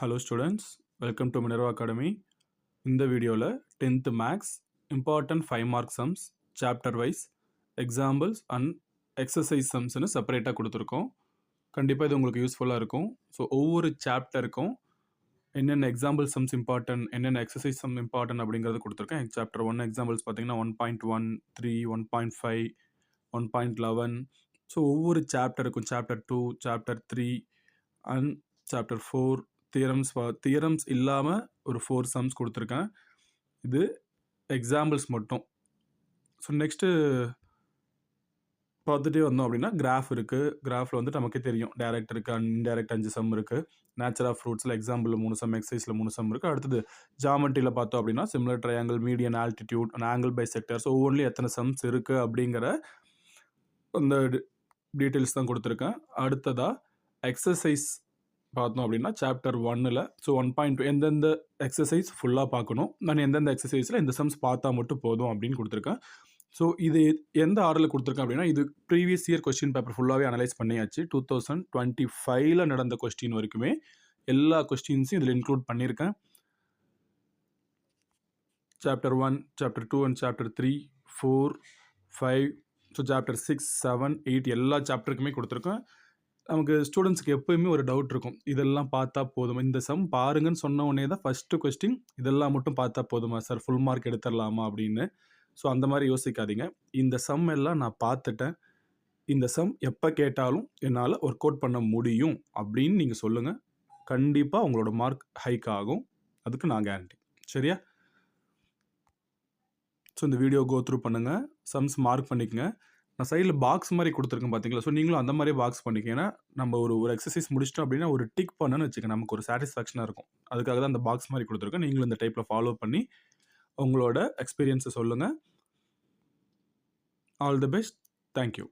Hello students, welcome to Minerva Academy. இந்த வீடியோவில் 10th maths important 5 mark sums chapter wise examples and exercise சம்ஸ்னு செப்பரேட்டாக கொடுத்துருக்கோம். கண்டிப்பாக இது உங்களுக்கு யூஸ்ஃபுல்லாக இருக்கும். ஸோ ஒவ்வொரு சாப்டருக்கும் என்னென்ன எக்ஸாம்பிள் சம்ஸ் இம்பார்ட்டன்ட், என்னென்ன எக்ஸசைஸ் சம் இம்பார்ட்டன்ட் அப்படிங்கிறது கொடுத்துருக்கேன். சாப்டர் 1 எக்ஸாம்பிள்ஸ் பார்த்தீங்கன்னா 1.1, 3, 1.5, 1.11. ஸோ ஒவ்வொரு சாப்டருக்கும் chapter 2, chapter 3 and chapter 4 theorems இல்லாமல் ஒரு 4 சம்ஸ் கொடுத்துருக்கேன். இது எக்ஸாம்பிள்ஸ் மட்டும். ஸோ நெக்ஸ்ட்டு பார்த்துட்டே வந்தோம் அப்படின்னா கிராஃப் இருக்குது. கிராஃபில் வந்துட்டு நமக்கே தெரியும் டைரக்ட் இருக்குது, இன்டைரக்ட் 5 சம் இருக்குது. நேச்சர் ஆஃப் ஃப்ரூட்ஸில் எக்ஸாம்பிள் 3 சம், எக்ஸசைஸில் 3 சம் இருக்குது. அடுத்தது ஜாமெட்ரியில் பார்த்தோம் அப்படின்னா similar triangle, median, altitude and angle bisector. So ஒவ்வொன்றிலும் எத்தனை சம்ஸ் இருக்குது அப்படிங்கிற அந்த டீட்டெயில்ஸ் தான் கொடுத்துருக்கேன். அடுத்ததாக எக்ஸசைஸ் பார்த்தோம் அப்படின்னா சாப்டர் 1ல் ஸோ 1.2 எந்தெந்த எக்ஸசைஸ் ஃபுல்லாக பார்க்கணும், நான் எந்தெந்த எக்ஸசைஸில் இந்த சம்ஸ் பார்த்தா மட்டும் போதும் அப்படின்னு கொடுத்துருக்கேன். ஸோ இது எந்த ஆர்டரில் கொடுத்துருக்கேன் அப்படின்னா இது ப்ரீவியஸ் இயர் கொஸ்டின் பேப்பர் ஃபுல்லாகவே அனலைஸ் பண்ணியாச்சு. 2025 நடந்த கொஸ்டின் வரைக்குமே எல்லா கொஸ்டின்ஸையும் இதில் இன்க்ளூட் பண்ணியிருக்கேன். Chapter 1, chapter 2 and chapter 3, 4, 5, so chapter 6, 7, 8 எல்லா சாப்டருக்குமே கொடுத்துருக்கேன். நமக்கு ஸ்டூடெண்ட்ஸ்க்கு எப்போயுமே ஒரு டவுட் இருக்கும், இதெல்லாம் பார்த்தா போதுமா, இந்த சம் பாருங்கன்னு சொன்ன உடனே தான் ஃபஸ்ட்டு கொஸ்டின் இதெல்லாம் மட்டும் பார்த்தா போதுமா சார், ஃபுல் மார்க் எடுத்துடலாமா அப்படின்னு. ஸோ அந்த மாதிரி யோசிக்காதீங்க. இந்த சம் எல்லாம் நான் பார்த்துட்டேன், இந்த சம் எப்போ கேட்டாலும் என்னால் ஒர்க் அவுட் பண்ண முடியும் அப்படின்னு நீங்கள் சொல்லுங்கள். கண்டிப்பாக உங்களோட மார்க் ஹைக் ஆகும், அதுக்கு நான் கேரண்டி. சரியா? ஸோ இந்த வீடியோ கோ த்ரூ பண்ணுங்கள், சம்ஸ் மார்க் பண்ணிக்கங்க. நான் சைடில் பாக்ஸ் மாதிரி கொடுத்துருக்கேன் பார்த்தீங்களா? ஸோ நீங்களும் அந்த மாதிரி பாக்ஸ் பண்ணிக்க. ஏன்னா நம்ம ஒரு எக்ஸசைஸ் முடிச்சிட்டோம் அப்படின்னா ஒரு டிக் பண்ணணும்னு வச்சுக்கோங்க, நமக்கு ஒரு சாட்டிஸ்ஃபேக்ஷனாக இருக்கும். அதுக்காக தான் அந்த பாக்ஸ் மாதிரி கொடுத்துருக்கேன். நீங்களும் இந்த டைப்பில் ஃபாலோ பண்ணி உங்களோட எக்ஸ்பீரியன்ஸை சொல்லுங்கள். All the best. தேங்க்யூ.